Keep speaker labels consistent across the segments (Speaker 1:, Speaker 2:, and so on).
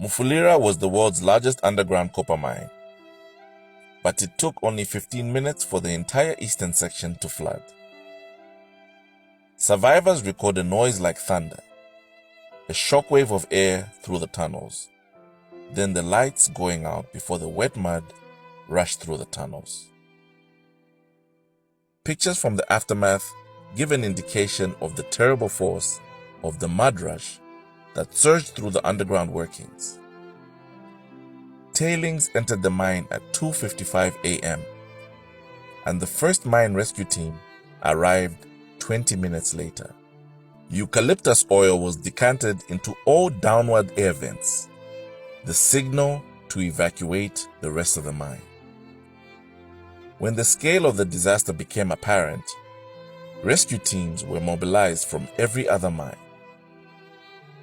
Speaker 1: Mufulira was the world's largest underground copper mine, but it took only 15 minutes for the entire eastern section to flood. Survivors record a noise like thunder, a shockwave of air through the tunnels, then the lights going out before the wet mud rushed through the tunnels. Pictures from the aftermath give an indication of the terrible force of the mud rush that surged through the underground workings. Tailings entered the mine at 2:55 a.m. and the first mine rescue team arrived 20 minutes later. Eucalyptus oil was decanted into all downward air vents, the signal to evacuate the rest of the mine. When the scale of the disaster became apparent, rescue teams were mobilized from every other mine.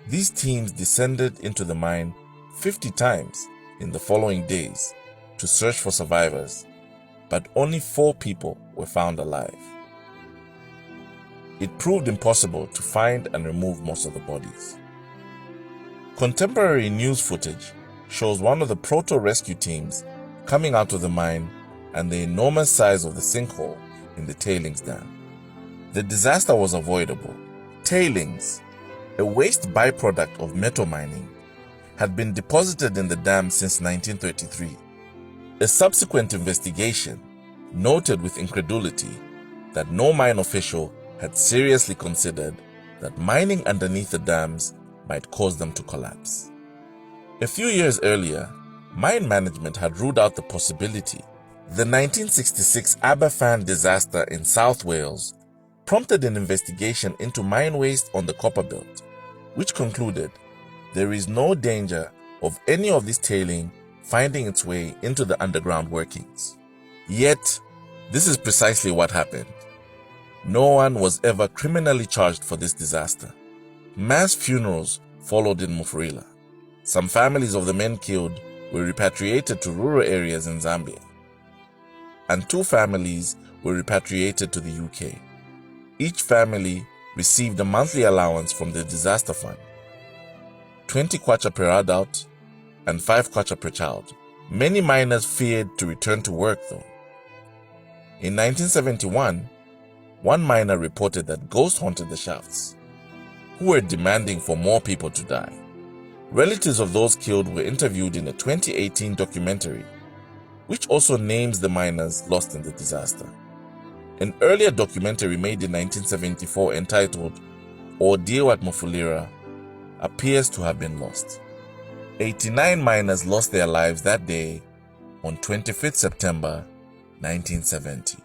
Speaker 1: These teams descended into the mine 50 times in the following days to search for survivors, but only 4 people were found alive. It proved impossible to find and remove most of the bodies. Contemporary news footage shows one of the proto-rescue teams coming out of the mine and the enormous size of the sinkhole in the tailings dam. The disaster was avoidable. Tailings, a waste byproduct of metal mining, had been deposited in the dam since 1933. A subsequent investigation noted with incredulity that no mine official had seriously considered that mining underneath the dams might cause them to collapse. A few years earlier, mine management had ruled out the possibility. The 1966 Aberfan disaster in South Wales prompted an investigation into mine waste on the Copperbelt, which concluded there is no danger of any of this tailing finding its way into the underground workings. Yet, this is precisely what happened. No one was ever criminally charged for this disaster. Mass funerals followed in Mufulira. Some families of the men killed were repatriated to rural areas in Zambia, and 2 families were repatriated to the UK. Each family received a monthly allowance from the disaster fund, 20 kwacha per adult and 5 kwacha per child. Many miners feared to return to work though. In 1971, one miner reported that ghosts haunted the shafts, who were demanding for more people to die. Relatives of those killed were interviewed in a 2018 documentary, which also names the miners lost in the disaster. An earlier documentary made in 1974 entitled Ordeal at Mufulira appears to have been lost. 89 miners lost their lives that day on 25th September 1970.